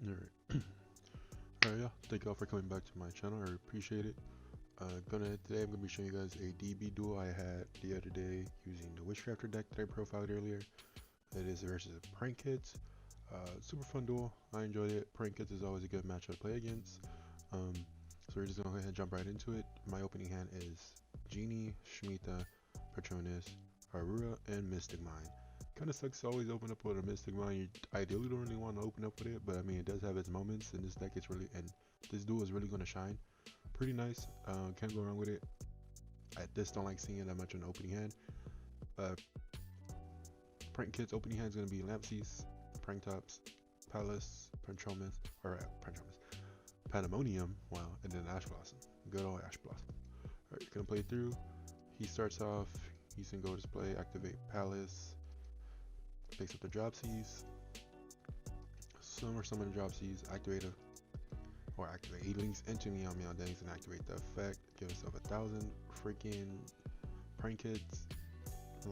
Alright. Alright, yeah. Thank y'all for coming back to my channel. I appreciate it. Today I'm gonna be showing you guys a DB duel I had the other day using the Witchcrafter deck that I profiled earlier. It is versus Prank Kids. Super fun duel. I enjoyed it. Prank Kids is always a good matchup to play against. So we're just gonna go ahead and jump right into it. My opening hand is Genie, Shemitah, Patronus, Aurora, and Mystic Mine. Kind of sucks to always open up with a Mystic Mine. You ideally don't really want to open up with it, but I mean it does have its moments. And this deck is really, and this duel is really going to shine. Pretty nice. Can't go wrong with it. I just don't like seeing it that much on the opening hand. Prank Kids opening hand is going to be Lampsies, Prank Tops, Palace, Pantromus, Pandemonium, wow, and then Ash Blossom. Good old Ash Blossom. Alright, you're going to play through. He starts off, he's going to go display, activate Palace, picks up the Dropsies, summon the Dropsies, activate he links into Meow Meow Dings and activate the effect, give himself 1,000 freaking Prank Kids.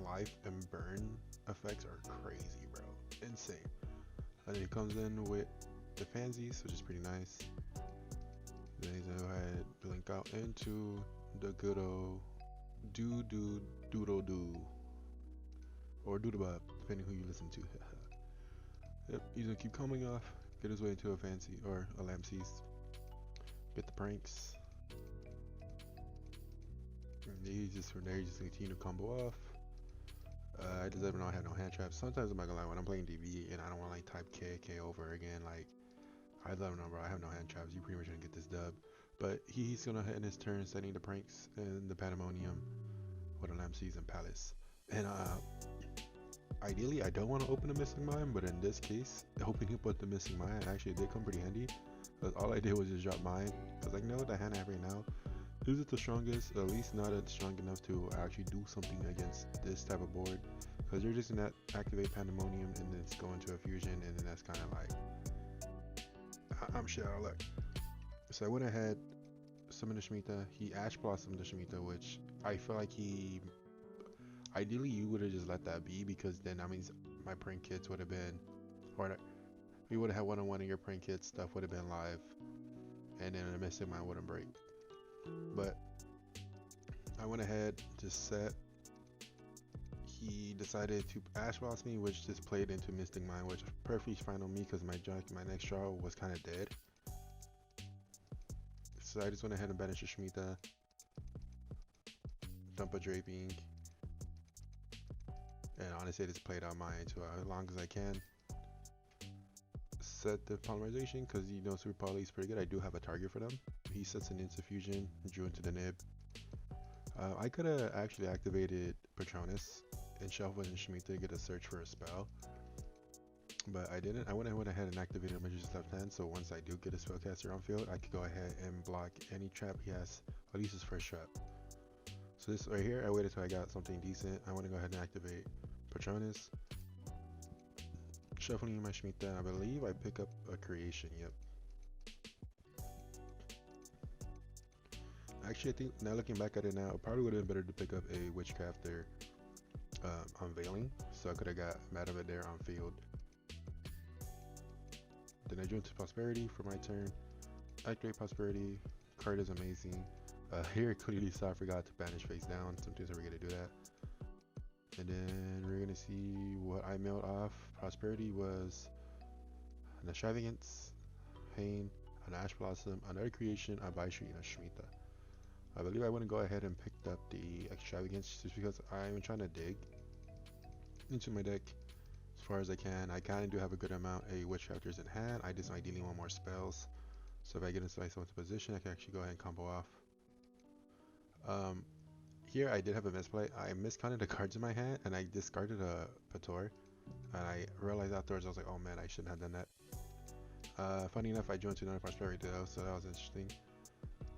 Life and burn effects are crazy, bro. Insane. And then he comes in with the Fansies, which is pretty nice. Then he's gonna go ahead and link out into the good old doodle doo. Or doodlebub, depending who you listen to. Yep, he's gonna keep coming off, get his way into a fancy or a Lampsies. Get the pranks. And he's just from there, he's just gonna continue to combo off. I just don't have no hand traps. Sometimes I'm not gonna lie, when I'm playing DB and I don't want to like type K over again, like I let him know, bro, I have no hand traps. You pretty much gonna get this dub. But he's gonna hit in his turn, setting the pranks and the Pandemonium with a Lampsies and Palace. And ideally, I don't want to open a Missing Mine, but in this case, opening up with the Missing Mine actually did come pretty handy. Because all I did was just drop mine. Because I know the hand I have right now isn't the strongest, at least not strong enough to actually do something against this type of board. Because you're just gonna activate Pandemonium and then it's go into a fusion, and then that's kind of like I'm shit out of luck. So I went ahead, summoned the Shemitah. He Ash Blossomed the Shemitah, which I feel like he ideally you would have just let that be, because then that means my Prank Kids would have been, or we would have had one-on-one of your Prank Kids stuff would have been live, and then the Mystic Mine wouldn't break. But I went ahead to set. He decided to Ash Blossom me, which just played into Mystic Mine, which was perfectly fine on me because my next draw was kind of dead. So I just went ahead and banished the Shemitah, dump a Draping, and honestly I just played out mine to as long as I can. Set the polymerization because you know Super Poly is pretty good. I do have a target for them. He sets an into fusion, drew into the nib. I could have actually activated Patronus and shuffled in Shemitah to get a search for a spell, but I didn't. I went ahead and activated Magician's left hand, so once I do get a spellcaster on field, I could go ahead and block any trap he has, at least his first trap. So this right here, I waited till I got something decent. I want to go ahead and activate Patronus. Shuffling my Shemitah, I believe I pick up a creation, yep. Actually, I think now looking back at it now, it probably would have been better to pick up a Witchcrafter Unveiling, so I could have got mad of it there on field. Then I drew into Prosperity for my turn. Activate Prosperity, card is amazing. Here clearly saw I forgot to banish face down, sometimes I forget to do that. And then we're gonna see what I mailed off. Prosperity was an Extravagance, Pain, an Ash Blossom, another creation, a Baishu, and a Shemitah. I believe I want to go ahead and picked up the Extravagance just because I'm trying to dig into my deck as far as I can. I kind of do have a good amount of Witchcrafters in hand. I just ideally want more spells. So if I get myself into position, I can actually go ahead and combo off. Here I did have a misplay. I miscounted the cards in my hand and I discarded a Pator. And I realized afterwards, I was like, oh man, I shouldn't have done that. Funny enough, I joined to another Prosperity though, so that was interesting.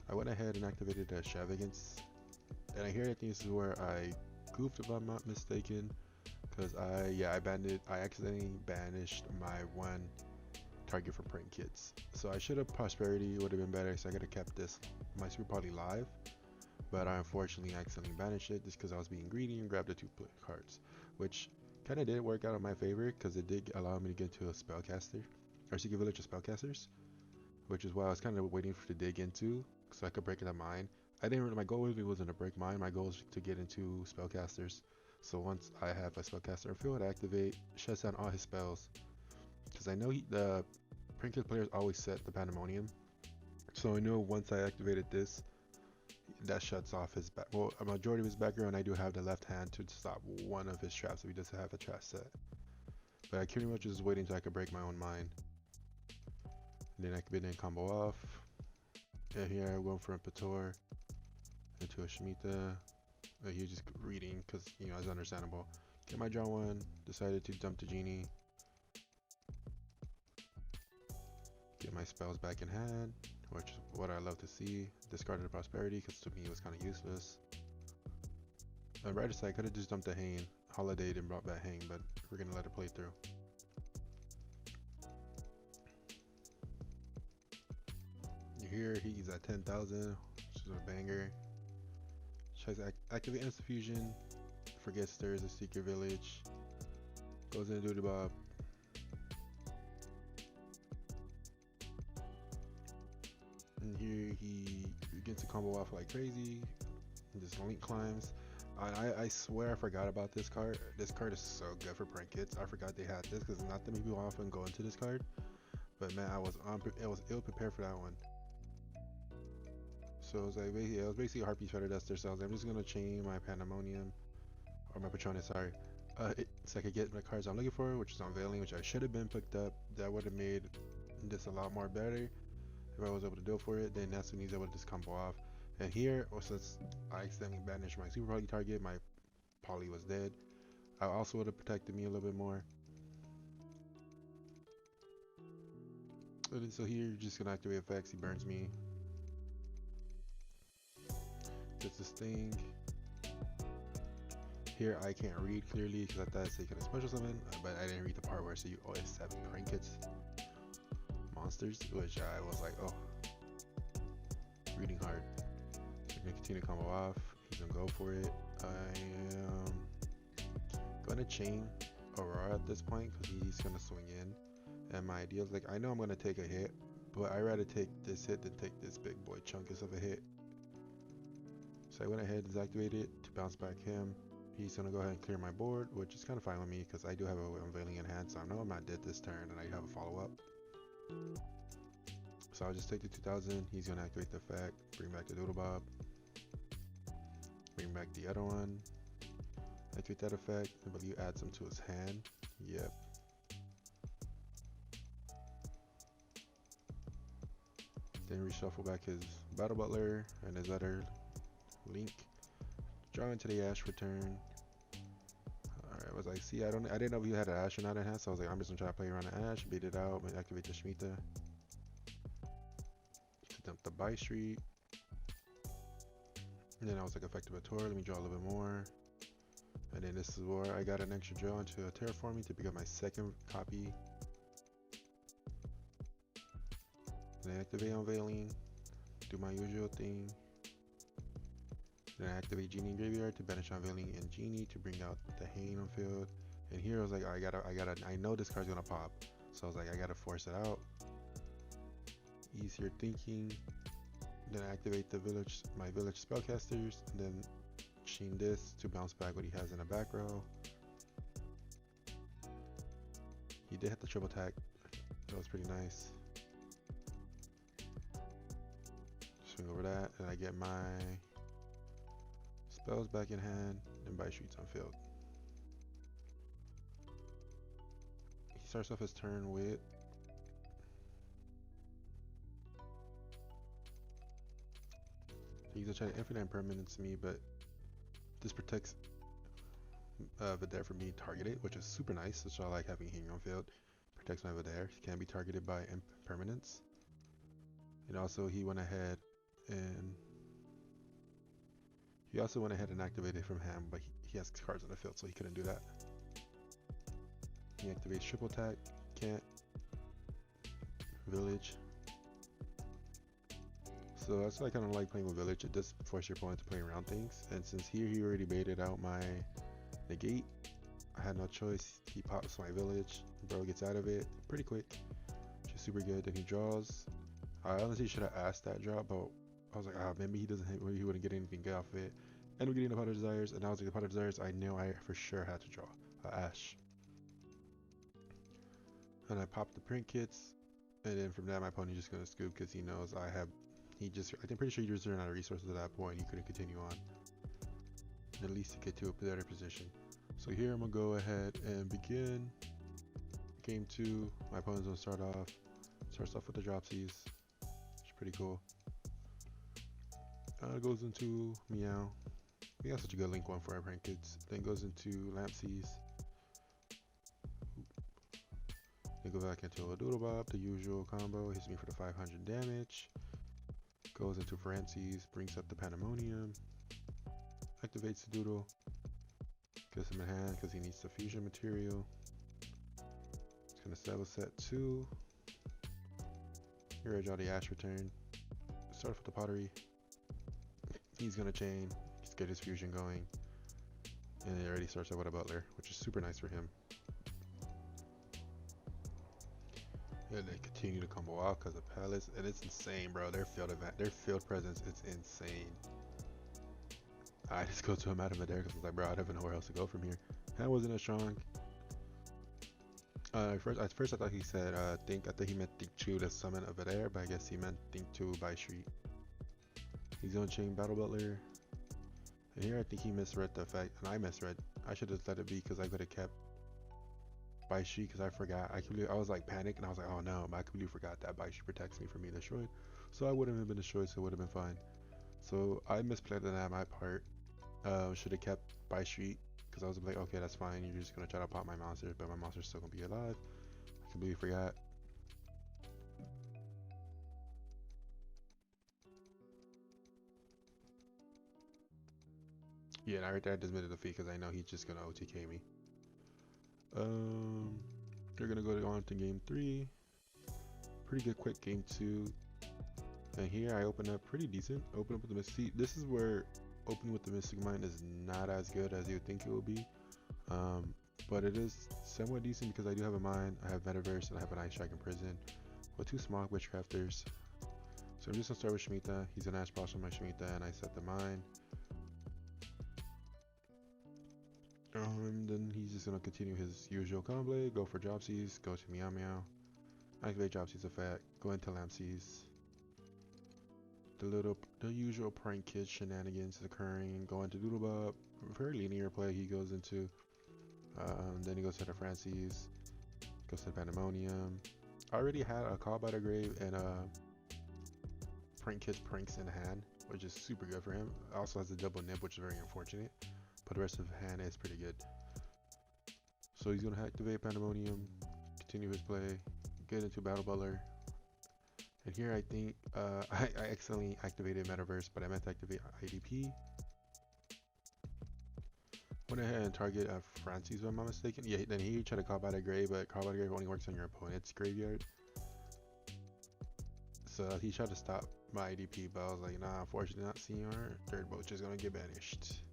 I went ahead and activated the Extravagance. And I think this is where I goofed if I'm not mistaken. Because I accidentally banished my one target for Prank Kids. So I should have Prosperity, would have been better, so I could have kept this, my Super Poly live. But I unfortunately accidentally banished it just because I was being greedy and grabbed the 2 cards, which kind of did work out in my favor because it did allow me to get to a spellcaster. or secret village of spellcasters, which is why I was kind of waiting for to dig into, so I could break that mine. I didn't really, my goal really wasn't to break mine. My goal was to get into spellcasters. So once I have a spellcaster in field, I activate, shuts down all his spells. Because I know the Princess players always set the Pandemonium. So I know once I activated this, that shuts off his back. Well, a majority of his background. I do have the left hand to stop one of his traps if he doesn't have a trap set. But I pretty much just waiting until I could break my own mine. And then I could then combo off. And here I'm going for a Pator into a Shemitah. He was just reading because, you know, it's understandable. Get my draw one. Decided to dump the genie. Get my spells back in hand, which is what I love to see. Discarded the prosperity because to me it was kind of useless. On the right side, I could have just dumped the Hane, Holiday, and brought back Hane, but we're gonna let it play through. Here he's at 10,000, which is a banger. Tries to activate Instant Fusion, forgets there's a secret village, goes in and do the bob. And here he begins to combo off like crazy, and just link climbs. I swear I forgot about this card. This card is so good for prank kits. I forgot they had this because not that many people often go into this card. But man, I was ill prepared for that one. So it was like basically a Harpy Feather Duster. So I'm just gonna chain my Pandemonium or my Patronus, sorry. So I could get the cards I'm looking for, which is Unveiling, which I should have been picked up. That would have made this a lot more better if I was able to do it for it. Then that's when he's able to just combo off. And here, since I accidentally banished my super poly target, my poly was dead. I also would have protected me a little bit more. So here, you're just gonna activate effects. He burns me. Gets this thing. Here I can't read clearly because I thought it said you could special summon, but I didn't read the part where it said you always 7 trinkets monsters, which I was like, oh, reading hard. So I'm gonna continue to combo off. He's gonna go for it. I am gonna chain Aurora at this point because he's gonna swing in. And my idea is like, I know I'm gonna take a hit, but I'd rather take this hit than take this big boy chunkus of a hit. So I went ahead and deactivated it to bounce back him. He's gonna go ahead and clear my board, which is kind of fine with me because I do have a Unveiling in hand, so I know I'm not dead this turn and I have a follow up. So I'll just take the 2000. He's gonna activate the effect, bring back the Doodle Bob, bring back the other one, activate that effect. I believe adds him to his hand. Yep. Then reshuffle back his Battle Butler and his other Link. Draw into the Ash return. Alright, I was like, see, I didn't know if you had an Ash or not in hand, so I was like, I'm just gonna try to play around the Ash, beat it out, and activate the Shemitah. To dump the By Street. And then I was like, effective a tour, let me draw a little bit more. And then this is where I got an extra draw into a Terraforming to pick up my second copy. Then activate Unveiling, do my usual thing. Then I activate Genie in Graveyard to banish Unveiling and Genie to bring out the Hane on field. And here I was like, I know this card's gonna pop. So I was like, I gotta force it out. Easier thinking. Then I activate the village, my village spellcasters, and then chain this to bounce back what he has in the back row. He did hit the triple attack. That was pretty nice. Swing over that, and I get my spells back in hand, and By Streets on field. He starts off his turn with he's gonna try to infinite impermanence me, but this protects Vidar from being targeted, which is super nice, which I like having him on field. Protects my Vidar. He can't be targeted by impermanence. And also he went ahead and activated from hand, but he has cards on the field, so he couldn't do that. He activates triple attack, can't. Village. So that's why I kind of like playing with Village. It does force your opponent to play around things. And since here he already baited out my negate, I had no choice. He pops my Village. Bro gets out of it pretty quick. super good. Then he draws. I honestly should have asked that drop, but I was like, ah, maybe he doesn't hit, he wouldn't get anything good off of it. And we're getting the Pot of Desires, and I was like, the Pot of Desires, I knew I for sure had to draw Ash. And I popped the print kits, and then from that, my opponent just gonna scoop because he knows I have. I'm pretty sure he just ran out of resources at that point. He couldn't continue on, at least to get to a better position. So here I'm gonna go ahead and begin game 2. My opponent's gonna starts off with the dropsies, which is pretty cool. Goes into Meow. We got such a good link one for our prank kids. Then goes into Lampsies. Then go back into a Doodlebop, the usual combo. Hits me for the 500 damage. Goes into Francis, brings up the Pandemonium. Activates the Doodle. Gets him in hand because he needs the fusion material. It's gonna sell a set 2. Here I draw the Ash Return. Start with the Pottery. He's gonna chain, just get his fusion going, and it already starts out with a Butler, which is super nice for him. And they continue to combo out because of Palace, and it's insane, bro. Their field presence is insane. I just go to him out of there because I was like, bro, I don't even know where else to go from here. That wasn't as strong. At first I thought he said I thought he meant think 2 to summon over there, but I guess he meant think 2 by street. He's gonna chain Battle Butler. And here I think he misread the effect, and I misread. I should have let it be because I could have kept by street because I forgot. I was like panicked and I was like, oh no, I completely forgot that by street protects me from being destroyed. So I wouldn't have been destroyed, so it would have been fine. So I misplayed that on my part. Should have kept by street because I was like, okay, that's fine. You're just gonna try to pop my monster, but my monster's still gonna be alive. I completely forgot. Yeah, and right there I just made a defeat because I know he's just gonna OTK me. They're gonna go on to game 3. Pretty good quick game 2. And here I open up pretty decent. Open up with the Mystic. This is where opening with the Mystic Mine is not as good as you would think it will be. But it is somewhat decent because I do have a mine, I have Metaverse, and I have an Ice Dragon Prison with 2 small Witchcrafters. So I'm just gonna start with Shemitah. He's gonna Ash Blossom my Shemitah, and I set the mine. Then he's just gonna continue his usual combo, go for Dropsies, go to Meow Meow, activate Dropsies effect, go into Lampsies. The usual prank kid shenanigans is occurring, go into Doodlebop, very linear play he goes into. Then he goes to the Francis, goes to the Pandemonium. I already had a Call by the Grave and Prank Kid's Pranks in hand, which is super good for him. Also has a double nib, which is very unfortunate, but the rest of the hand is pretty good. So he's gonna activate Pandemonium, continue his play, get into Battle Butler. And here I think I accidentally activated Metaverse, but I meant to activate IDP. Went ahead and target Francis, if I'm not mistaken. Yeah, then he tried to Call by the Grave, but Call by the Grave only works on your opponent's graveyard. So he tried to stop my IDP, but I was like, nah, unfortunately not CR. Third boat just gonna get banished.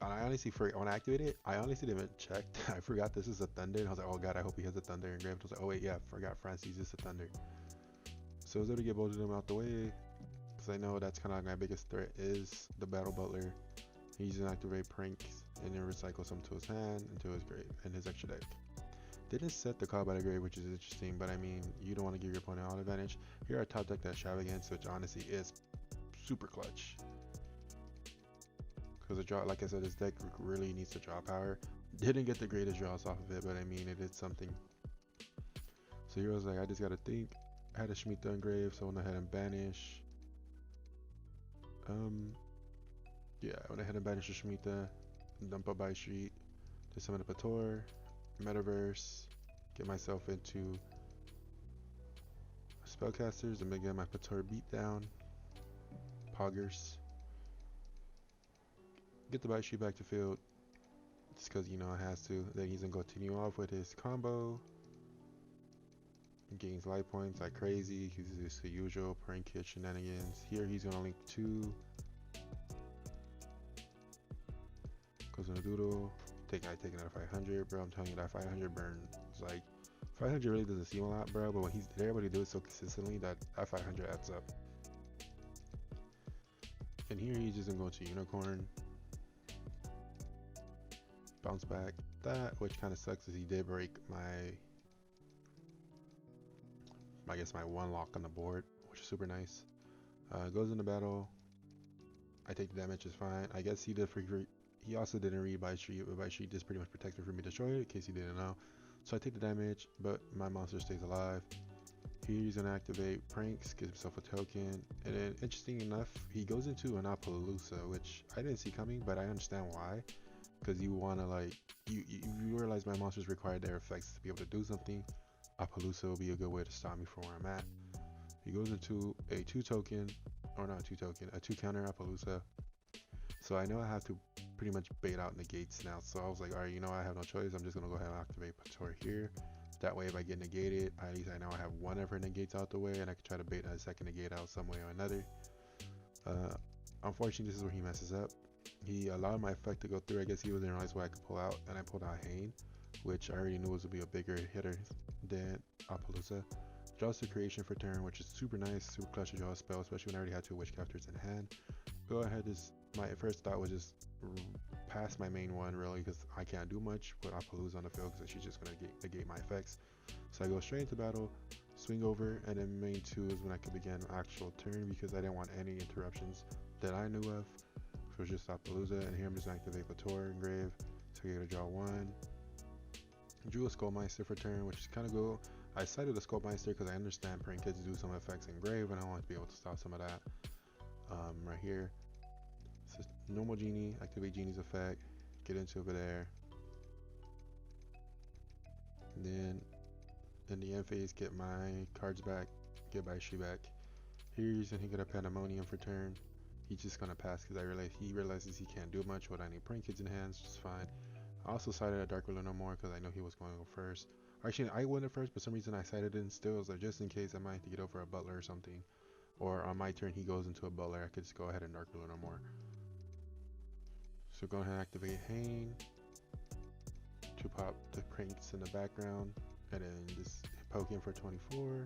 And I honestly forgot, when I activated it, I honestly didn't even check. I forgot this is a Thunder, and I was like, oh god, I hope he has a Thunder engraved. I was like, oh wait, yeah, forgot Francis is a Thunder. So I was able to get both of them out the way, because I know that's kind of like my biggest threat is the Battle Butler. He's gonna activate Pranks and then recycle some to his hand, into his grave, and his extra deck. Didn't set the Call by the Grave, which is interesting, but I mean, you don't want to give your opponent all advantage. Here I top deck that Extravagance, which honestly is super clutch. Because the draw, like I said, this deck really needs to draw power. Didn't get the greatest draws off of it, but I mean, it did something. So here I was like, I just gotta think. I had a Shemitah engraved, so I went ahead and banish. Yeah, I went ahead and banished the Shemitah, dump up by street, to summon a Pator, Metaverse, get myself into Spellcasters, and get my Pator beat down, Poggers, get the by street back to field, just because you know it has to. Then he's gonna continue off with his combo, gains life points like crazy. He's just the usual prank kid shenanigans. Here he's gonna link 2. Goes on a Doodle. I take another 500, bro. I'm telling you that 500 burn is like 500 really doesn't seem a lot, bro, but when they're able to do it so consistently that 500 adds up. And here he's just gonna go to Unicorn. Bounce back. That, which kind of sucks, is he did break I guess my one lock on the board, which is super nice. Goes into battle. I take the damage, is fine. I guess he also didn't read by street, but by street just pretty much protects me from being destroyed, in case he didn't know. So I take the damage, but my monster stays alive. Here he's gonna activate Pranks, gives himself a token, and then interesting enough, he goes into an Appaloosa, which I didn't see coming, but I understand why. Because you wanna you realize my monsters require their effects to be able to do something. Appaloosa will be a good way to stop me from where I'm at. He goes into a 2 counter Appaloosa. So I know I have to pretty much bait out negates now. So I was like, alright, you know, I have no choice. I'm just gonna go ahead and activate Pator here. That way, if I get negated, at least I know I have one of her negates out the way, and I can try to bait a second negate out some way or another. Unfortunately, this is where he messes up. He allowed my effect to go through. I guess he wasn't realize what I could pull out, and I pulled out Hane, which I already knew was to be a bigger hitter than Appaloosa. Draws the creation for turn, which is super nice, super clutch to draw a spell, especially when I already had 2 Witchcrafters in hand. Go ahead, my first thought was just pass my main one, really, because I can't do much with Appaloosa on the field, because she's just going to negate my effects. So I go straight into battle, swing over, and then main 2 is when I could begin actual turn, because I didn't want any interruptions that I knew of. So it's just Appaloosa, and here I'm just going to activate Pator Engrave, so I get to draw 1. Drew a Skullmeister for turn, which is kind of cool. I cited the Skullmeister because I understand Prank Kids do some effects in Grave, and I want to be able to stop some of that. Right here. So normal Genie, activate Genie's effect, get into over there. And then in the end phase, get my cards back, get my Shi back. Here's and he get a Pandemonium for turn. He's just gonna pass because he realizes he can't do much with any Prank Kids in hands, which is fine. I also cited a Dark Ruler no more because I know he was going to go first. Actually, I went at first, but for some reason I cited it still, so just in case I might have to get over a Butler or something. Or on my turn he goes into a Butler, I could just go ahead and Dark Ruler no more. So go ahead and activate Hane to pop the Pranks in the background, and then just poke him for 24.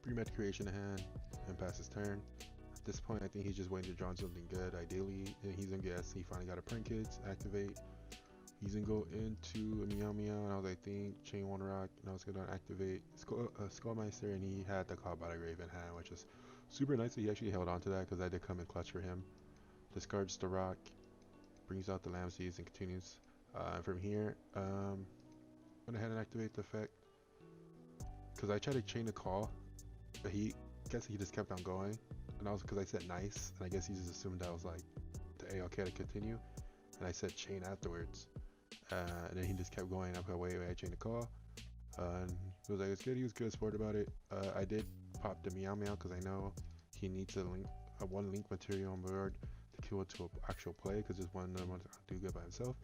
Pre-med creation in hand, and pass his turn. At this point, I think he's just waiting to draw something good, ideally, and he's gonna guess he finally got a Prank Kids, activate. He's gonna go into a Meow Meow, and I was like, think Chain 1 Rock, and I was gonna activate Skullmeister, and he had the Call by the Grave in hand, which is super nice that he actually held on to that because I did come in clutch for him. Discards the Rock, brings out the Lamb Seeds, and continues. From here, went ahead and activate the effect because I tried to chain the call, but he just kept on going, and I was because I said nice, and I guess he just assumed I was like the A-OK to continue, and I said chain afterwards, and then he just kept going. I put wait, I chained the call, and he was like it's good. He was good sport about it. I did pop the Meow Meow because I know he needs a one link material on board to kill it to an actual play because this one doesn't want to do good by himself.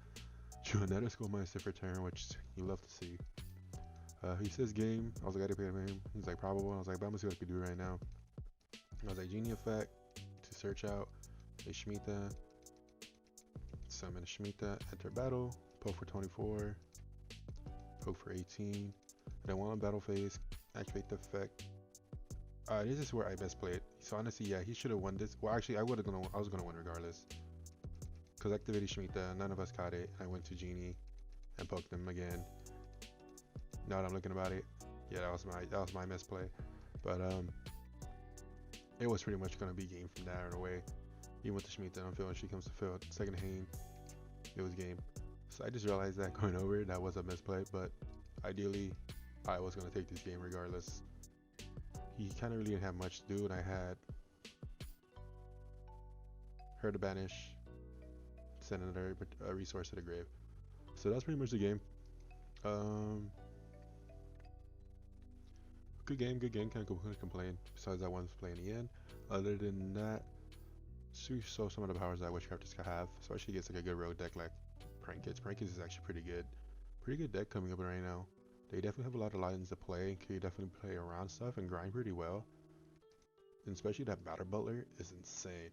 Drew another Skullmeister for turn, which you love to see. He says game. I was like, I didn't pay him. He's like probable. I was like, but I'm gonna see what I can do right now. I was like, Genie effect to search out a Shemitah. Summon a Shemitah, enter battle, poke for 24, poke for 18. Then while in battle phase, activate the effect. This is where I best played. So honestly, yeah, he should have won this. Well, actually, I was gonna win regardless. Cause activated Shemitah, none of us caught it. I went to Genie and poked him again. Now that I'm looking about it, yeah, that was my misplay. But it was pretty much gonna be game from there in a way. Even with the Shemitah on field, she comes to field. Second Hane, it was game. So I just realized that going over, that was a misplay. But ideally, I was gonna take this game regardless. He kind of really didn't have much to do, and I had her to banish, send another resource to the grave. So that's pretty much the game. Good game, can't complain. Besides that one play in the end. Other than that, so some of the powers that Witchcrafters can have, especially against like a good road deck like Prank Kids. Prank Kids is actually pretty good deck coming up right now. They definitely have a lot of lines to play. Can you definitely play around stuff and grind pretty well. And especially that Batter Butler is insane.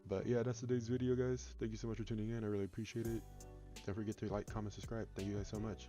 But yeah, that's today's video, guys. Thank you so much for tuning in. I really appreciate it. Don't forget to like, comment, subscribe. Thank you guys so much.